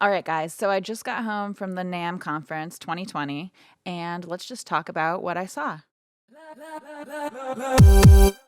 All right, guys, so I just got home from the NAMM conference 2020, and let's just talk about what I saw.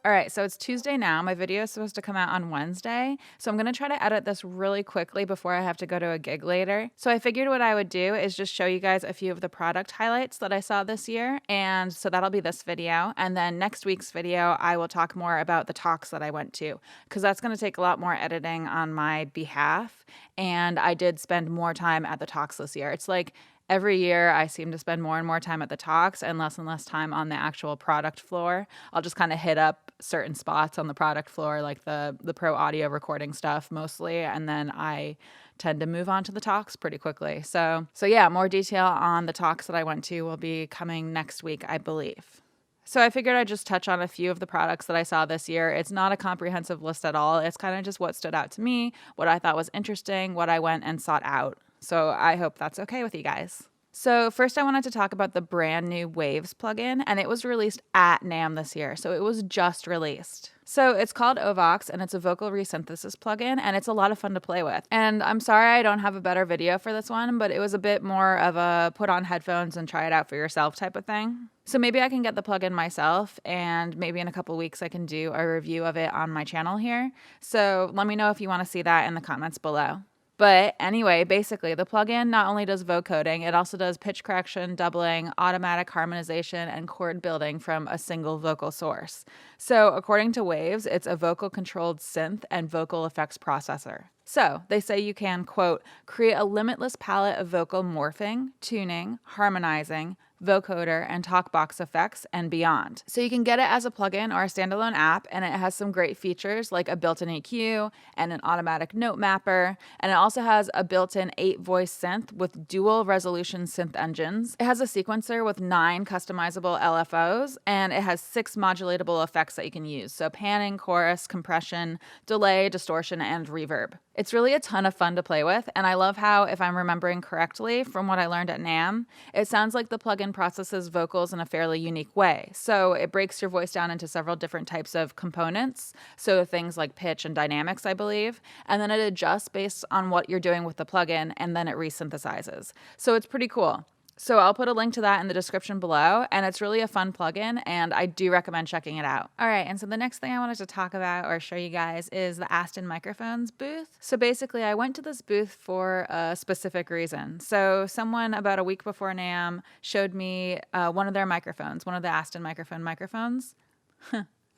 All right, so it's Tuesday now. My video is supposed to come out on Wednesday, so I'm going to try to edit this really quickly before I have to go to a gig later. So I figured what I would do is just show you guys a few of the product highlights that I saw this year, and so that'll be this video. And then next week's video, I will talk more about the talks that I went to, because that's going to take a lot more editing on my behalf, and I did spend more time at the talks this year. It's like every year I seem to spend more and more time at the talks and less time on the actual product floor. I'll just kind of hit up certain spots on the product floor, like the pro audio recording stuff mostly, and then I tend to move on to the talks pretty quickly. So yeah, more detail on the talks that I went to will be coming next week, I believe. So I figured I'd just touch on a few of the products that I saw this year. It's not a comprehensive list at all. It's kind of just what stood out to me, what I thought was interesting, what I went and sought out. So I hope that's okay with you guys. So first I wanted to talk about the brand new Waves plugin, and it was released at NAMM this year. So it was just released. So it's called Ovox, and it's a vocal resynthesis plugin, and it's a lot of fun to play with. And I'm sorry I don't have a better video for this one, but it was a bit more of a put on headphones and try it out for yourself type of thing. So maybe I can get the plugin myself, and maybe in a couple weeks I can do a review of it on my channel here. So let me know if you want to see that in the comments below. But anyway, basically, the plugin not only does vocoding, it also does pitch correction, doubling, automatic harmonization, and chord building from a single vocal source. So according to Waves, it's a vocal-controlled synth and vocal effects processor. So they say you can, quote, create a limitless palette of vocal morphing, tuning, harmonizing, vocoder, and talkbox effects, and beyond. So you can get it as a plugin or a standalone app, and it has some great features like a built-in EQ and an automatic note mapper, and it also has a built-in 8-voice synth with dual resolution synth engines. It has a sequencer with 9 customizable LFOs, and it has 6 modulatable effects that you can use. So panning, chorus, compression, delay, distortion, and reverb. It's really a ton of fun to play with, and I love how, if I'm remembering correctly from what I learned at NAMM, it sounds like the plugin processes vocals in a fairly unique way. So it breaks your voice down into several different types of components, so things like pitch and dynamics, I believe, and then it adjusts based on what you're doing with the plugin, and then it resynthesizes. So it's pretty cool. So I'll put a link to that in the description below, and it's really a fun plugin, and I do recommend checking it out. All right, and so the next thing I wanted to talk about or show you guys is the Aston Microphones booth. So basically, I went to this booth for a specific reason. So someone about a week before NAMM showed me one of their microphones, one of the Aston microphones.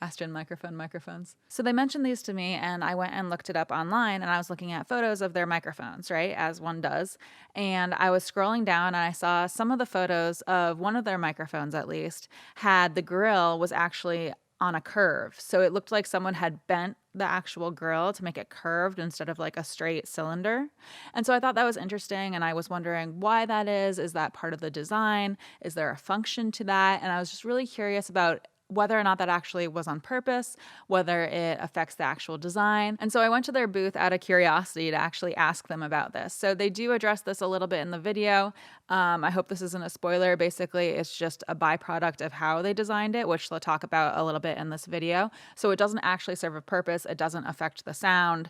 Aston microphones. So they mentioned these to me, and I went and looked it up online, and I was looking at photos of their microphones, right, as one does. And I was scrolling down, and I saw some of the photos of one of their microphones, at least, had the grill was actually on a curve. So it looked like someone had bent the actual grill to make it curved instead of like a straight cylinder. And so I thought that was interesting, and I was wondering why that is. Is that part of the design? Is there a function to that? And I was just really curious about whether or not that actually was on purpose, whether it affects the actual design. And so I went to their booth out of curiosity to actually ask them about this. So they do address this a little bit in the video. I hope this isn't a spoiler. Basically, it's just a byproduct of how they designed it, which they'll talk about a little bit in this video. So it doesn't actually serve a purpose. It doesn't affect the sound.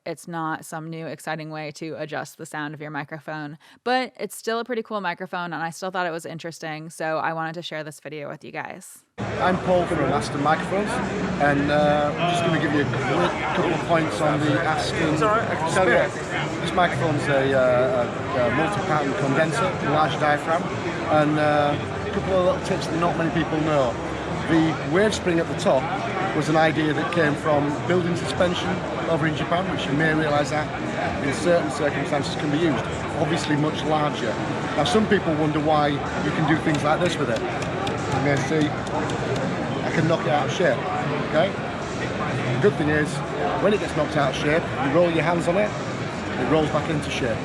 It's not some new exciting way to adjust the sound of your microphone, but it's still a pretty cool microphone, and I still thought it was interesting. So I wanted to share this video with you guys. I'm Paul from Aston Microphones, and I'm just going to give you a couple of points on the Aston Sphere. This microphone's a multi-pattern condenser, large diaphragm, and a couple of little tips that not many people know. The wave spring at the top was an idea that came from building suspension over in Japan, which you may realise that in certain circumstances can be used, obviously much larger. Now some people wonder why you can do things like this with it. You may see I can knock it out of shape, okay? The good thing is, when it gets knocked out of shape, you roll your hands on it, it rolls back into shape.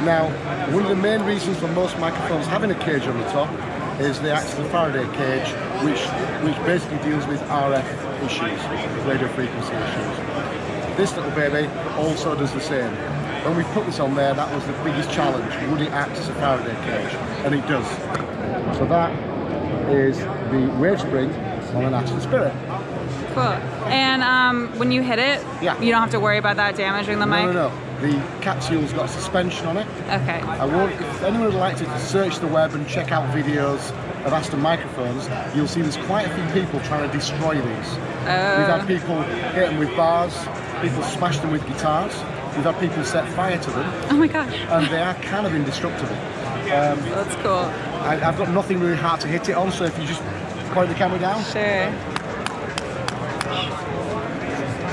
Now, one of the main reasons for most microphones having a cage on the top is the actual Faraday cage, which basically deals with RF issues, radio frequency issues. This little baby also does the same. When we put this on there, that was the biggest challenge. Would it act as a Faraday cage? And it does. So that is the wave spring on an Aston Spirit. Cool. And when you hit it, yeah, you don't have to worry about that damaging the mic? No. The capsule's got a suspension on it. Okay. If anyone would like to search the web and check out videos of Aston Microphones, you'll see there's quite a few people trying to destroy these. We've had people hit them with bars, people smash them with guitars, we've had people set fire to them. Oh my gosh. And they are kind of indestructible. That's cool. I've got nothing really hard to hit it on, so if you just point the camera down. Sure.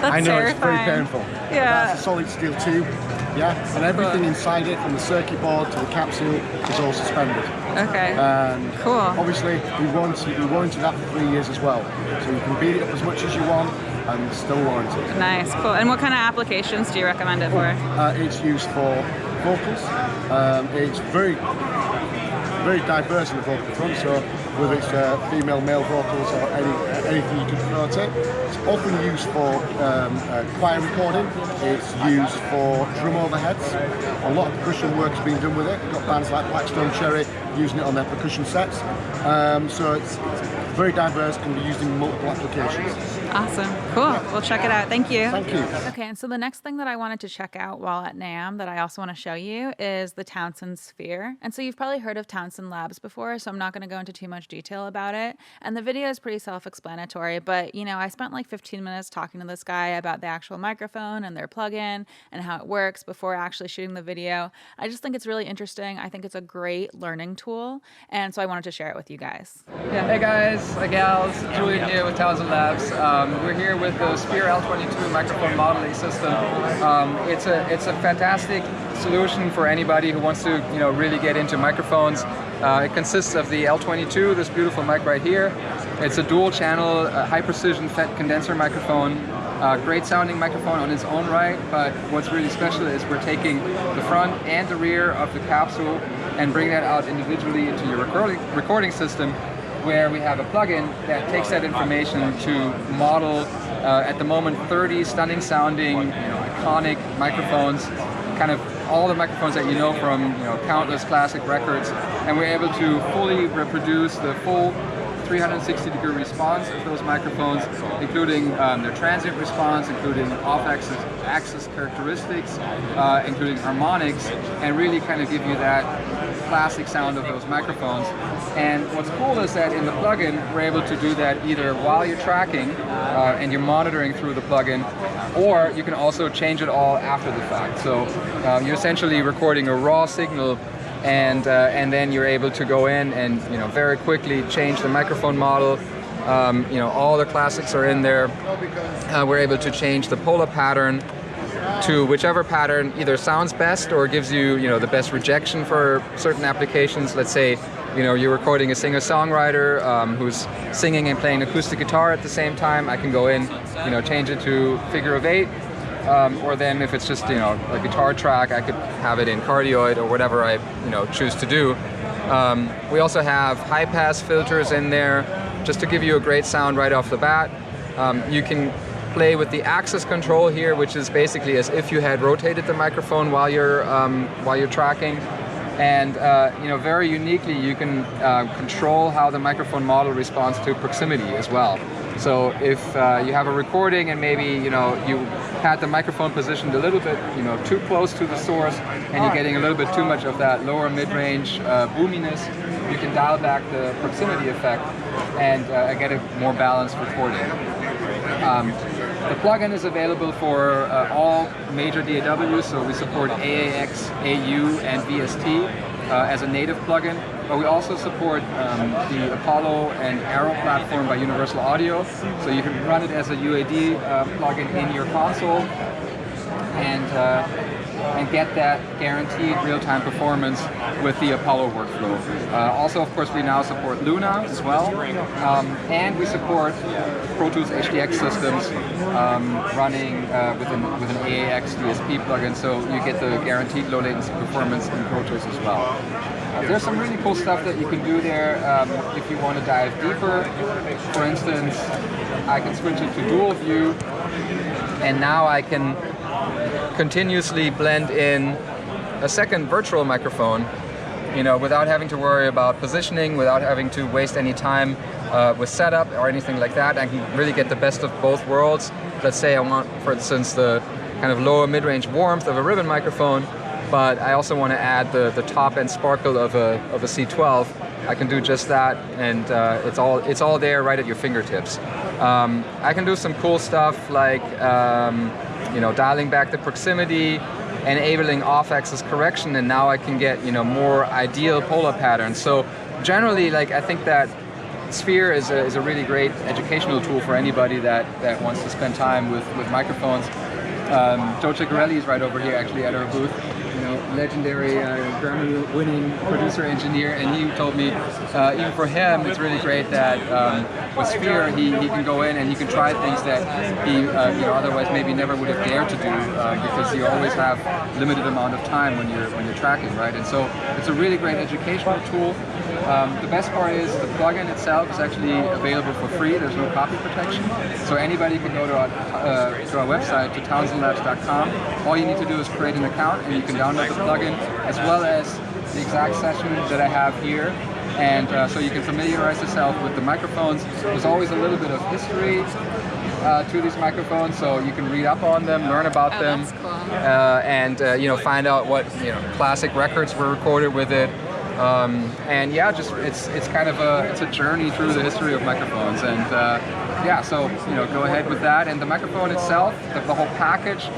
That's I know terrifying. it's very painful. Yeah. That's a solid steel tube. Yeah, and everything inside it, from the circuit board to the capsule, is all suspended. Okay. And cool. obviously, we warranty that for 3 years as well. So you can beat it up as much as you want, and still warranted. Nice, cool. And what kind of applications do you recommend it for? It's used for vocals. It's very diverse in the vocal front, so whether it's female, male vocals or anything you can throw at it. It's often used for choir recording. It's used for drum overheads. A lot of percussion work has been done with it. We've got bands like Blackstone Cherry using it on their percussion sets. So it's very diverse, can be used in multiple applications. Awesome. Cool. We'll check it out. Thank you. Thank you. Okay, and so the next thing that I wanted to check out while at NAMM that I also want to show you is the Townsend Sphere. And so you've probably heard of Townsend Labs before, so I'm not going to go into too much detail about it. And the video is pretty self-explanatory, but you know, I spent like 15 minutes talking to this guy about the actual microphone and their plugin and how it works before actually shooting the video. I just think it's really interesting. I think it's a great learning tool, and so I wanted to share it with you guys. Yeah, hey guys, hi gals, Julian here with Townsend Labs. We're here with the Sphere L22 microphone modeling system. It's a fantastic solution for anybody who wants to, you know, really get into microphones. It consists of the L22, this beautiful mic right here. It's a dual channel, high precision FET condenser microphone. Great sounding microphone on its own right, but what's really special is we're taking the front and the rear of the capsule and bring that out individually into your recording system, where we have a plugin that takes that information to model, at the moment, 30 stunning sounding, you know, iconic microphones, kind of all the microphones that you know from, you know, countless classic records, and we're able to fully reproduce the full 360-degree response of those microphones, including their transient response, including off-axis characteristics, including harmonics, and really kind of give you that classic sound of those microphones. And what's cool is that in the plugin, we're able to do that either while you're tracking and you're monitoring through the plugin, or you can also change it all after the fact. So you're essentially recording a raw signal, and then you're able to go in and, you know, very quickly change the microphone model. You know, all the classics are in there. We're able to change the polar pattern to whichever pattern either sounds best or gives you, you know, the best rejection for certain applications. Let's say, you know, you're recording a singer-songwriter who's singing and playing acoustic guitar at the same time. I can go in, you know, change it to figure of 8. Or then if it's just, you know, a guitar track, I could have it in cardioid or whatever I, you know, choose to do. We also have high-pass filters in there just to give you a great sound right off the bat. You can play with the axis control here, which is basically as if you had rotated the microphone while you're tracking. And you know, very uniquely, you can control how the microphone model responds to proximity as well. So if you have a recording and maybe, you know, you had the microphone positioned a little bit, you know, too close to the source, and you're getting a little bit too much of that lower mid-range boominess, you can dial back the proximity effect and get a more balanced recording. The plugin is available for all major DAWs, so we support AAX, AU, and VST as a native plugin, but we also support the Apollo and Arrow platform by Universal Audio, so you can run it as a UAD plugin in your console and get that guaranteed real-time performance with the Apollo workflow. Also, of course, we now support Luna as well, and we support Pro Tools HDX systems running with an AAX DSP plugin, so you get the guaranteed low latency performance in Pro Tools as well. There's some really cool stuff that you can do there if you want to dive deeper. For instance, I can switch it to dual view, and now I can continuously blend in a second virtual microphone, you know, without having to worry about positioning, without having to waste any time with setup or anything like that. I can really get the best of both worlds. Let's say I want, for instance, the kind of lower mid-range warmth of a ribbon microphone, but I also want to add the top end sparkle of a C12. I can do just that, and it's all there right at your fingertips. I can do some cool stuff like dialing back the proximity, enabling off-axis correction, and now I can get more ideal polar patterns. So generally, like, I think that Sphere is a really great educational tool for anybody that wants to spend time with microphones. Joe Ciccarelli is right over here actually at our booth, legendary Grammy-winning producer engineer, and he told me even for him it's really great that with Sphere he can go in and he can try things that he otherwise maybe never would have dared to do because you always have limited amount of time when you're tracking, right? And so it's a really great educational tool. The best part is the plugin itself is actually available for free. There's no copy protection, so anybody can go to our website, to townsendlabs.com. All you need to do is create an account and you can download the plugin as well as the exact session that I have here. And so you can familiarize yourself with the microphones. There's always a little bit of history to these microphones, so you can read up on them, learn about them, that's cool. and find out what classic records were recorded with it. And yeah, just it's kind of a journey through the history of microphones, and yeah, so go ahead with that. And the microphone itself, the whole package,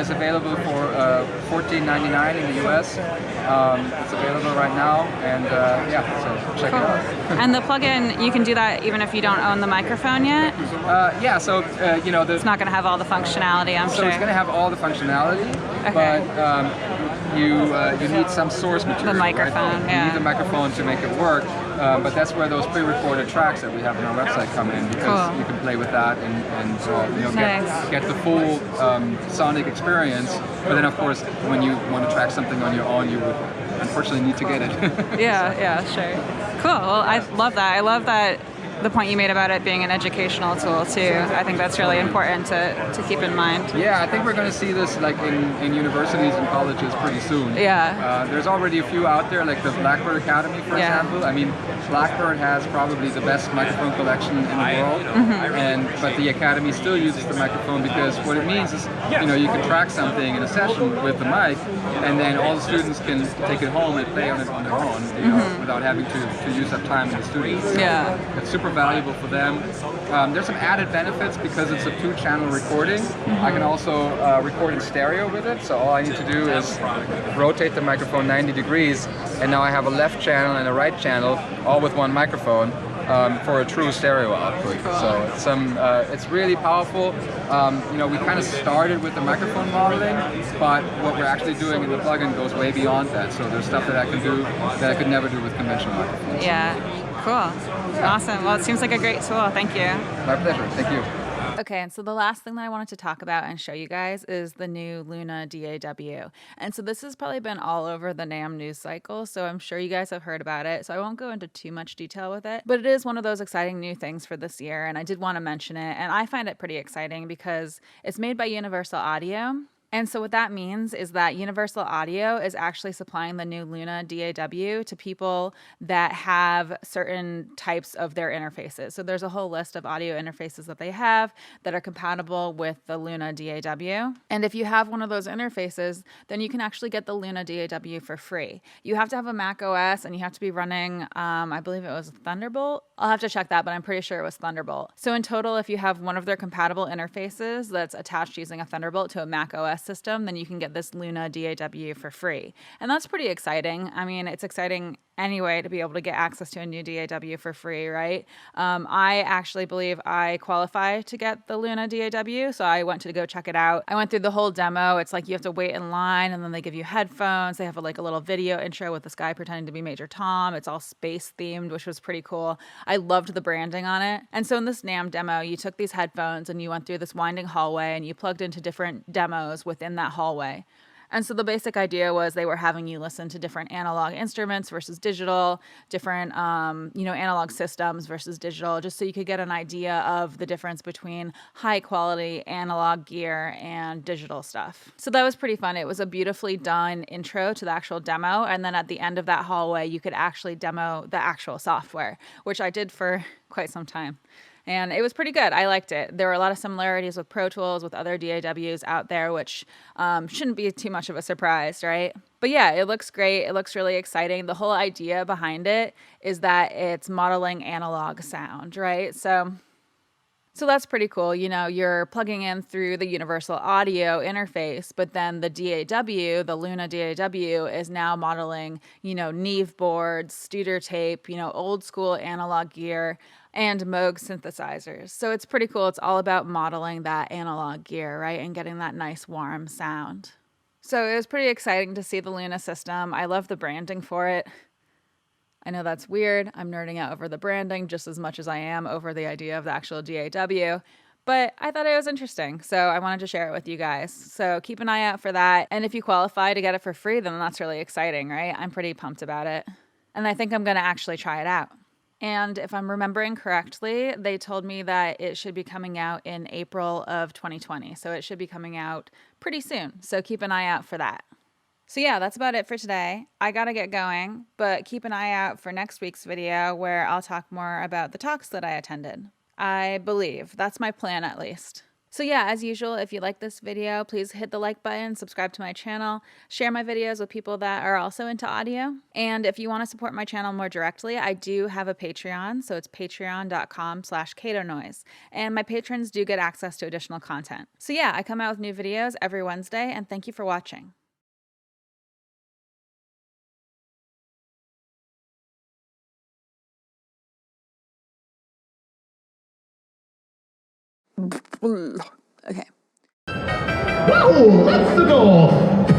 is available for $14.99 in the US. It's available right now, and yeah, so check it out. And the plugin, you can do that even if you don't own the microphone yet? Yeah, so It's not going to have all the functionality, I'm so sure. it's going to have all the functionality, Okay. but you need some source material. The microphone, right? yeah. You need the microphone to make it work, but that's where those pre-recorded tracks that we have on our website come in, because Cool. you can play with that and Nice. get the full sonic experience. But then, of course, when you want to track something on your own, you would unfortunately need to get it. Yeah, sure. Cool. Well, I love that. I love that the point you made about it being an educational tool too. I think that's really important to keep in mind. Yeah, I think we're going to see this like in universities and colleges pretty soon. Yeah. There's already a few out there, like the Blackbird Academy, for example. I mean, Blackbird has probably the best microphone collection in the world, but the Academy still uses the microphone because what it means is, you can track something in a session with the mic, and then all the students can take it home and play on it on their own, without having to use up time in the studio. So Yeah. it's super valuable for them. There's some added benefits because it's a 2-channel recording. I can also record in stereo with it, so all I need to do is rotate the microphone 90 degrees, and now I have a left channel and a right channel, all with one microphone, for a true stereo output. So it's really powerful. We kind of started with the microphone modeling, but what we're actually doing in the plugin goes way beyond that. So there's stuff that I can do that I could never do with conventional microphones. Yeah. Cool. Awesome. Well, it seems like a great tool. Thank you. My pleasure. Thank you. Okay, and so the last thing that I wanted to talk about and show you guys is the new Luna DAW. And so this has probably been all over the NAMM news cycle, so I'm sure you guys have heard about it. So I won't go into too much detail with it, but it is one of those exciting new things for this year, and I did want to mention it. And I find it pretty exciting because it's made by Universal Audio. And so what that means is that Universal Audio is actually supplying the new Luna DAW to people that have certain types of their interfaces. So there's a whole list of audio interfaces that they have that are compatible with the Luna DAW. And if you have one of those interfaces, then you can actually get the Luna DAW for free. You have to have a Mac OS and you have to be running, I believe it was Thunderbolt. I'll have to check that, but I'm pretty sure it was Thunderbolt. So in total, if you have one of their compatible interfaces that's attached using a Thunderbolt to a Mac OS system, then you can get this Luna DAW for free. And that's pretty exciting. I mean, it's exciting anyway to be able to get access to a new DAW for free, right? I actually believe I qualify to get the Luna DAW, so I went to go check it out. I went through the whole demo. It's like you have to wait in line, and then they give you headphones. They have a little video intro with this guy pretending to be Major Tom. It's all space themed, which was pretty cool. I loved the branding on it. And so in this NAMM demo, you took these headphones and you went through this winding hallway and you plugged into different demos within that hallway. And so the basic idea was they were having you listen to different analog instruments versus digital, different, analog systems versus digital, just so you could get an idea of the difference between high quality analog gear and digital stuff. So that was pretty fun. It was a beautifully done intro to the actual demo. And then at the end of that hallway, you could actually demo the actual software, which I did for quite some time. And it was pretty good. I liked it. There were a lot of similarities with Pro Tools, with other DAWs out there, which shouldn't be too much of a surprise, right? But yeah, it looks great. It looks really exciting. The whole idea behind it is that it's modeling analog sound, right? So that's pretty cool. You know, you're plugging in through the universal audio interface, but then the DAW, the Luna DAW, is now modeling, you know, Neve boards, Studer tape, you know, old school analog gear, and Moog synthesizers. So it's pretty cool. It's all about modeling that analog gear, right? And getting that nice warm sound. So it was pretty exciting to see the Luna system. I love the branding for it. I know that's weird. I'm nerding out over the branding just as much as I am over the idea of the actual DAW, but I thought it was interesting, so I wanted to share it with you guys. So keep an eye out for that, and if you qualify to get it for free, then that's really exciting, right? I'm pretty pumped about it, and I think I'm going to actually try it out. And if I'm remembering correctly, they told me that it should be coming out in April of 2020, so it should be coming out pretty soon, so keep an eye out for that. So yeah, that's about it for today. I gotta get going, but keep an eye out for next week's video where I'll talk more about the talks that I attended. I believe. That's my plan at least. So yeah, as usual, if you like this video, please hit the like button, subscribe to my channel, share my videos with people that are also into audio. And if you want to support my channel more directly, I do have a Patreon. So it's patreon.com/CatoNoise. And my patrons do get access to additional content. So yeah, I come out with new videos every Wednesday, and thank you for watching. Okay. Whoa, that's the door!